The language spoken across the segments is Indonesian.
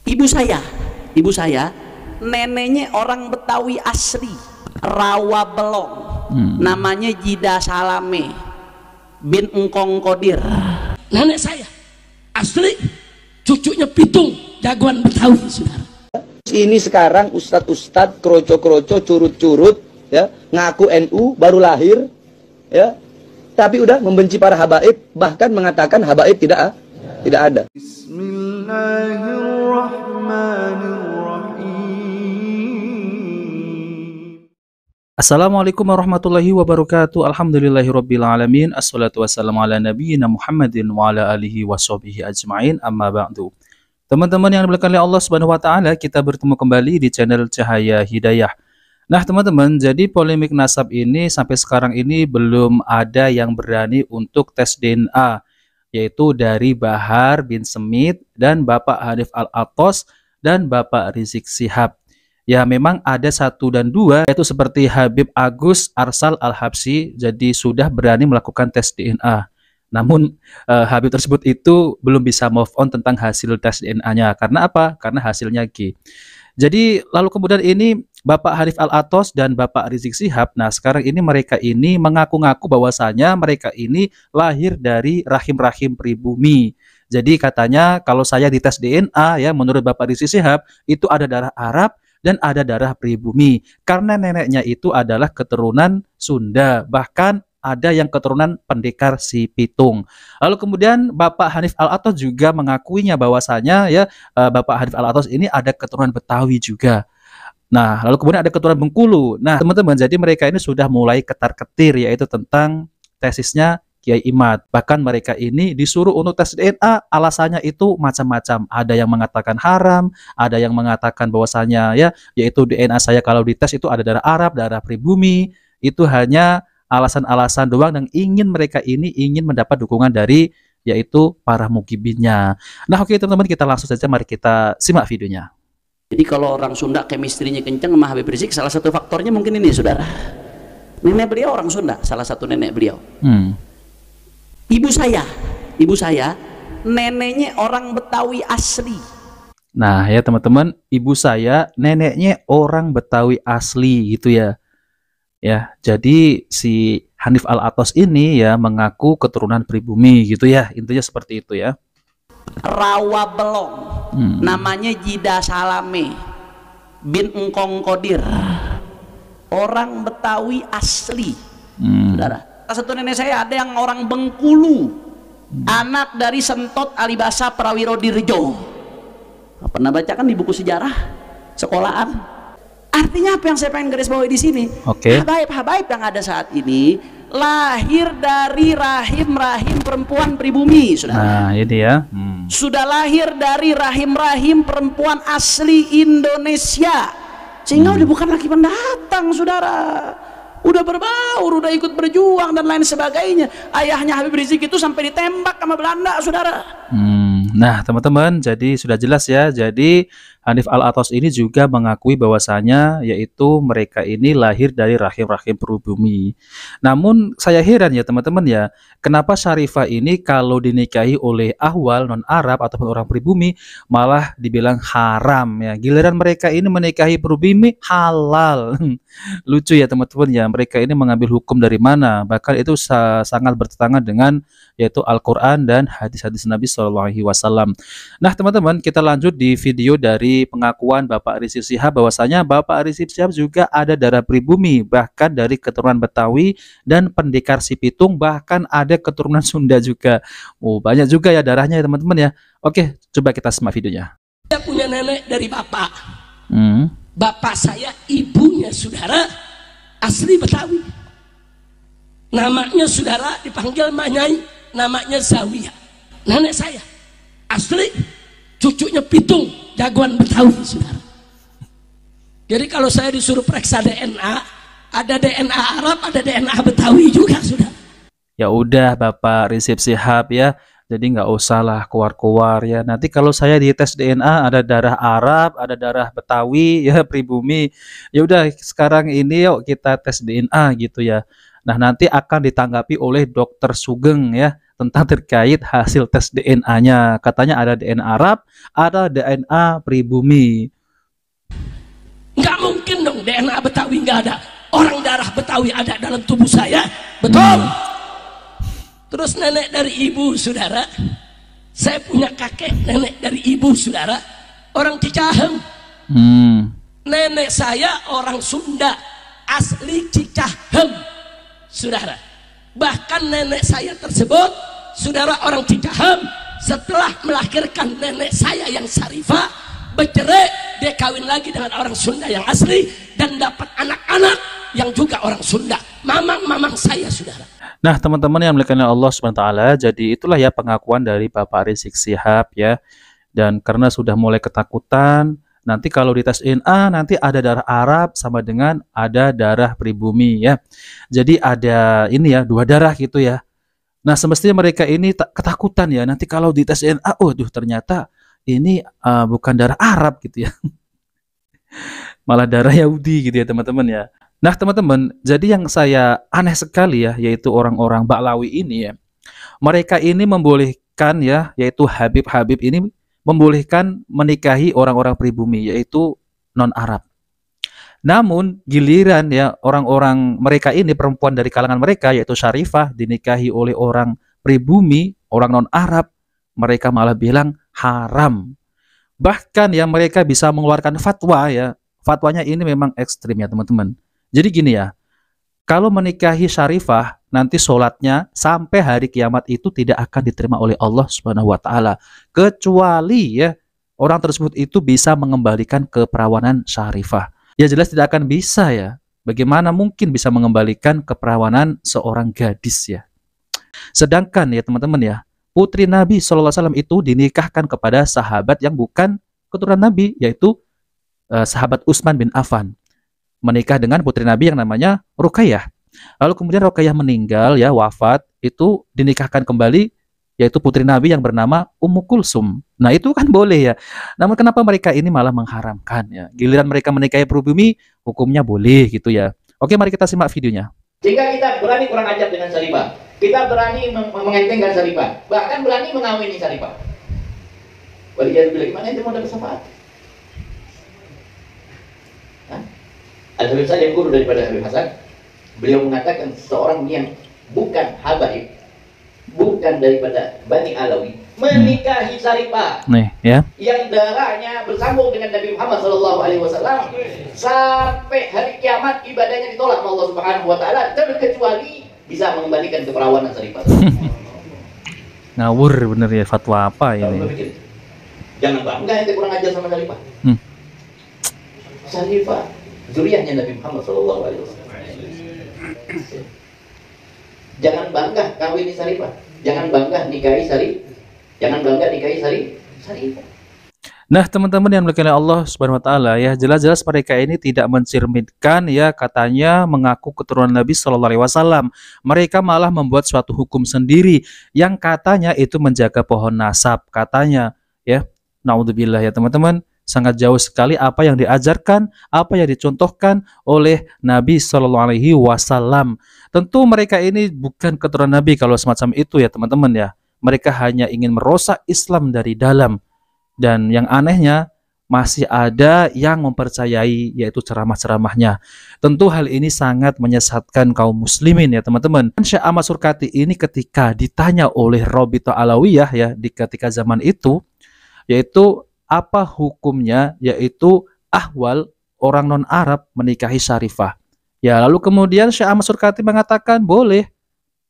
Ibu saya, ibu saya neneknya orang Betawi asli, Rawa Belong, namanya Jida Salame bin Engkong Kodir. Nenek saya asli, cucunya Pitung, jagoan Betawi, saudara. Ini sekarang ustadz-ustadz kroco-kroco curut-curut ya, ngaku NU baru lahir ya, tapi udah membenci para habaib, bahkan mengatakan habaib tidak ada. Assalamualaikum warahmatullahi wabarakatuh. Alhamdulillahirabbil alamin. Assalatu wassalamu ala nabiyyina Muhammadin wa ala alihi washabihi ajmain. Amma ba'du. Teman-teman yang dimuliakan oleh Allah Subhanahu wa taala, kita bertemu kembali di channel Cahaya Hidayah. Nah, teman-teman, jadi polemik nasab ini sampai sekarang ini belum ada yang berani untuk tes DNA, yaitu dari Bahar bin Smith dan Bapak Hanif Al-Atos dan Bapak Rizik Syihab. Ya, memang ada 1 dan 2, yaitu seperti Habib Agus Arsal Al-Habsyi, jadi sudah berani melakukan tes DNA. Namun Habib tersebut itu belum bisa move on tentang hasil tes DNA-nya. Karena apa? Karena hasilnya G. Jadi lalu kemudian ini Bapak Hanif Al-Atos dan Bapak Rizik Syihab, nah sekarang ini mereka ini mengaku-ngaku bahwasanya mereka ini lahir dari rahim-rahim pribumi. Jadi katanya kalau saya dites DNA ya, menurut Bapak Rizik Syihab itu ada darah Arab dan ada darah pribumi. Karena neneknya itu adalah keturunan Sunda, bahkan ada yang keturunan pendekar si Pitung. Lalu kemudian Bapak Hanif Al-Atos juga mengakuinya bahwasanya ya, Bapak Hanif Al-Atos ini ada keturunan Betawi juga. Nah, lalu kemudian ada keturunan Bengkulu. Nah, teman-teman, jadi mereka ini sudah mulai ketar-ketir, yaitu tentang tesisnya Kiai Imad. Bahkan mereka ini disuruh untuk tes DNA, alasannya itu macam-macam. Ada yang mengatakan haram, ada yang mengatakan bahwasanya ya, yaitu DNA saya kalau dites itu ada darah Arab, darah pribumi. Itu hanya alasan-alasan doang, dan mereka ini ingin mendapat dukungan dari yaitu para mukibinnya. Nah, oke teman-teman, kita langsung saja, mari kita simak videonya. Jadi kalau orang Sunda chemistry-nya kenceng sama Habib Rizik, salah satu faktornya mungkin ini, saudara. Nenek beliau orang Sunda, salah satu nenek beliau. Ibu saya neneknya orang Betawi asli. Nah ya teman-teman, ibu saya neneknya orang Betawi asli gitu ya. Ya, jadi si Hanif Al-Atos ini ya mengaku keturunan pribumi gitu ya, intinya seperti itu ya. Rawa Belong, namanya Jida Salame bin Engkong Kodir, orang Betawi asli. Saudara, satu nenek saya ada yang orang Bengkulu, anak dari Sentot Alibasa Prawiro Dirjo. Pernah baca kan di buku sejarah sekolahan? Artinya apa yang saya pengen garis bawahi di sini? Habaib yang ada saat ini lahir dari rahim-rahim perempuan pribumi, saudara. Nah, ini ya. Sudah lahir dari rahim-rahim perempuan asli Indonesia, sehingga udah bukan lagi pendatang, saudara. Udah berbaur, udah ikut berjuang dan lain sebagainya. Ayahnya Habib Rizik itu sampai ditembak sama Belanda, saudara. Nah, teman-teman, jadi sudah jelas ya. Jadi Hanif Al-Atos ini juga mengakui bahwasanya yaitu mereka ini lahir dari rahim-rahim pribumi. Namun saya heran ya teman-teman ya, kenapa Syarifah ini kalau dinikahi oleh ahwal non-Arab ataupun orang pribumi malah dibilang haram ya. Giliran mereka ini menikahi pribumi halal. Lucu ya teman-teman ya, mereka ini mengambil hukum dari mana? Bahkan itu sangat bertentangan dengan yaitu Al-Quran dan hadis-hadis Nabi SAW. Nah teman-teman, kita lanjut di video dari pengakuan Bapak Rizik Syihab bahwasanya Bapak Rizik Syihab juga ada darah pribumi, bahkan dari keturunan Betawi dan pendekar si Pitung, bahkan ada keturunan Sunda juga. Banyak juga ya darahnya ya teman-teman ya. Oke, coba kita simak videonya. Saya punya nenek dari bapak. Bapak saya, ibunya saudara asli Betawi. Namanya saudara dipanggil Manyai, namanya Zawiyah. Nenek saya asli, cucunya Pitung, jagoan Betawi, saudara. Jadi kalau saya disuruh periksa DNA, ada DNA Arab, ada DNA Betawi juga, saudara. Ya udah Bapak Rizik Syihab ya, jadi nggak usah lah keluar-keluar ya. Nanti kalau saya dites DNA ada darah Arab, ada darah Betawi ya, pribumi. Ya udah sekarang ini yuk kita tes DNA gitu ya. Nah nanti akan ditanggapi oleh Dokter Sugeng ya. tentang terkait hasil tes DNA-nya. Katanya ada DNA Arab, ada DNA pribumi. Nggak mungkin dong DNA Betawi nggak ada. Orang darah Betawi ada dalam tubuh saya. Betul. Terus nenek dari ibu, saudara. Saya punya kakek nenek dari ibu, saudara. Orang Cicahem. Nenek saya orang Sunda. Asli Cicahem, saudara. Bahkan nenek saya tersebut, saudara, orang Cicahem. Setelah melahirkan nenek saya yang Syarifah, bercerai, dia kawin lagi dengan orang Sunda yang asli dan dapat anak-anak yang juga orang Sunda. Mamang saya, saudara. Nah, teman-teman yang dimuliakan Allah SWT, jadi itulah ya pengakuan dari Bapak Rizik Syihab ya. Dan karena sudah mulai ketakutan, nanti kalau di tes DNA nanti ada darah Arab sama dengan ada darah pribumi ya. Jadi ada ini ya, dua darah gitu ya. Nah, semestinya mereka ini ketakutan ya. Nanti kalau di tes DNA, waduh ternyata ini bukan darah Arab gitu ya. Malah darah Yahudi gitu ya teman-teman ya. Nah teman-teman, jadi yang saya aneh sekali ya, yaitu orang-orang Ba'lawi ini ya. Mereka ini membolehkan ya, yaitu Habib-Habib ini membolehkan menikahi orang-orang pribumi, yaitu non-Arab. Namun giliran ya orang-orang mereka ini, perempuan dari kalangan mereka yaitu Syarifah, dinikahi oleh orang pribumi, orang non-Arab, mereka malah bilang haram. Bahkan ya mereka bisa mengeluarkan fatwa ya. Fatwanya ini memang ekstrim ya teman-teman. Jadi gini ya, kalau menikahi Syarifah, nanti sholatnya sampai hari kiamat itu tidak akan diterima oleh Allah Subhanahu wa Ta'ala. Kecuali ya orang tersebut itu bisa mengembalikan keperawanan Syarifah. Ya jelas tidak akan bisa ya. Bagaimana mungkin bisa mengembalikan keperawanan seorang gadis ya. Sedangkan ya teman-teman ya, putri Nabi SAW itu dinikahkan kepada sahabat yang bukan keturunan Nabi, yaitu sahabat Utsman bin Affan. Menikah dengan putri Nabi yang namanya Ruqayyah. Lalu kemudian Ruqayyah meninggal ya, wafat, itu dinikahkan kembali yaitu putri Nabi yang bernama Ummu Kulsum. Nah itu kan boleh ya. Namun kenapa mereka ini malah mengharamkan ya? Giliran mereka menikahi pribumi, hukumnya boleh gitu ya. Oke, mari kita simak videonya. Jika kita berani kurang ajar dengan Syarifah, kita berani mengentengkan Syarifah, bahkan berani mengawini Syarifah. Waliyah bilang, gimana itu mau dapat syafaat? Al-Habib saja guru daripada Habib Hasan, beliau mengatakan seorang yang bukan habaib, bukan daripada Bani Alawi, menikahi Syarifah, nih ya, yang darahnya bersambung dengan Nabi Muhammad SAW, sampai hari kiamat ibadahnya ditolak oleh Allah Subhanahu wa Ta'ala, terkecuali bisa mengembalikan keperawanan Syarifah. Ngawur bener ya, fatwa apa ini? Jangan bangga ente kurang ajar sama Syarifah. Syarifah zuriyahnya Nabi Muhammad SAW. Jangan bangga kawini Syarifah, jangan bangga nikahi Syarifah, jangan bangga nikahi Syarifah. Nah teman-teman yang dimuliakan Allah Subhanahu wa Ta'ala ya, jelas-jelas mereka ini tidak mencerminkan ya, katanya mengaku keturunan Nabi Shallallahu Alaihi Wasallam. Mereka malah membuat suatu hukum sendiri yang katanya itu menjaga pohon nasab, katanya ya. Naudzubillah ya teman-teman, sangat jauh sekali apa yang diajarkan, apa yang dicontohkan oleh Nabi Shallallahu Alaihi Wasallam. Tentu mereka ini bukan keturunan Nabi kalau semacam itu ya teman-teman ya. Mereka hanya ingin merosak Islam dari dalam. Dan yang anehnya masih ada yang mempercayai yaitu ceramah-ceramahnya. Tentu hal ini sangat menyesatkan kaum muslimin ya teman-teman. Syekh Ahmad Surkati ini ketika ditanya oleh Rabithah Alawiyah ya di ketika zaman itu, yaitu apa hukumnya, yaitu ahwal orang non-Arab menikahi Syarifah. Ya lalu kemudian Syekh Ahmad Surkati mengatakan boleh,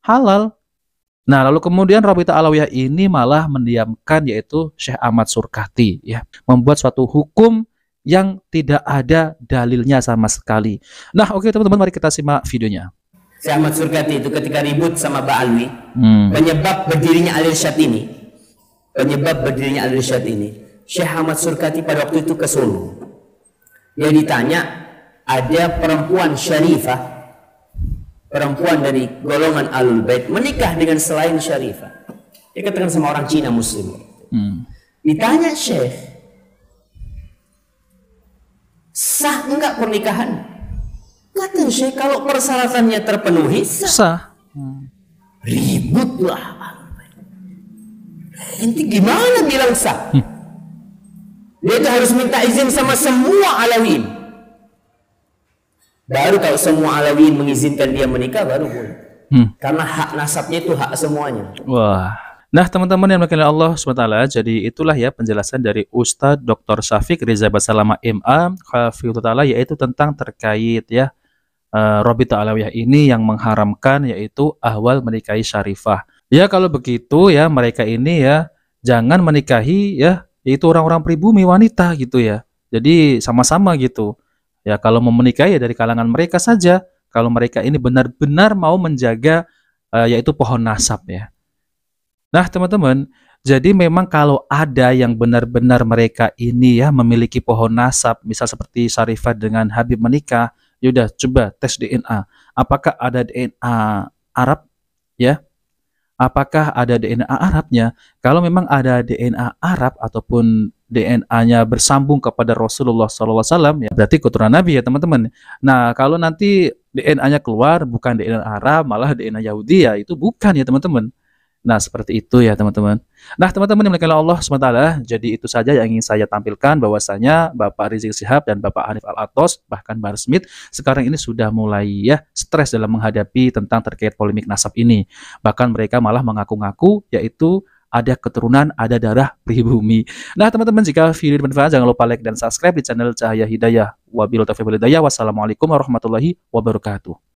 halal. Nah lalu kemudian Rabithah Alawiyah ini malah mendiamkan yaitu Syekh Ahmad Surkati ya, membuat suatu hukum yang tidak ada dalilnya sama sekali. Nah oke teman-teman, mari kita simak videonya. Syekh Ahmad Surkati itu ketika ribut sama Ba'alwi, penyebab berdirinya Al-Irsyad ini, Syekh Ahmad Surkati pada waktu itu ke Solo. Dia ditanya, ada perempuan Syarifah, perempuan dari golongan Ahlul Bait menikah dengan selain Syarifah. Dia katakan sama orang Cina Muslim. Ditanya Syekh, sah enggak pernikahan? Kata Syekh, kalau persyaratannya terpenuhi sah. Sah. Ributlah. Ente gimana bilang sah? Dia itu harus minta izin sama semua Alawiyin. Baru kalau semua Alawiyin mengizinkan dia menikah, baru boleh. Karena hak nasabnya itu hak semuanya. Wah. Nah, teman-teman yang dimuliakan Allah SWT, jadi itulah ya penjelasan dari Ustadz Dr. Syafiq Riza Basalama MA Hafizahullah, yaitu tentang terkait ya Rabithah Alawiyah ini yang mengharamkan yaitu ahwal menikahi syarifah. Ya kalau begitu ya mereka ini ya jangan menikahi ya yaitu orang-orang pribumi wanita gitu ya. Jadi sama-sama gitu. Ya kalau mau menikah ya dari kalangan mereka saja. Kalau mereka ini benar-benar mau menjaga yaitu pohon nasab ya. Nah teman-teman, jadi memang kalau ada yang benar-benar mereka ini ya memiliki pohon nasab, misal seperti Syarifah dengan Habib menikah, yaudah coba tes DNA. Apakah ada DNA Arab ya? Apakah ada DNA Arabnya? Kalau memang ada DNA Arab ataupun DNA-nya bersambung kepada Rasulullah SAW, ya berarti keturunan Nabi ya teman-teman. Nah kalau nanti DNA-nya keluar bukan DNA Arab, malah DNA Yahudi, ya itu bukan ya teman-teman. Nah seperti itu ya teman-teman. Nah teman-teman yang dimuliakan Allah SWT, jadi itu saja yang ingin saya tampilkan, bahwasanya Bapak Rizik Syihab dan Bapak Hanif Al-Athos bahkan Bahar Smith sekarang ini sudah mulai ya stres dalam menghadapi tentang terkait polemik nasab ini. Bahkan mereka malah mengaku-ngaku yaitu ada keturunan, ada darah pribumi. Nah teman-teman, jika video bermanfaat jangan lupa like dan subscribe di channel Cahaya Hidayah. Wabillahi taufiq wal hidayah. Wassalamualaikum warahmatullahi wabarakatuh.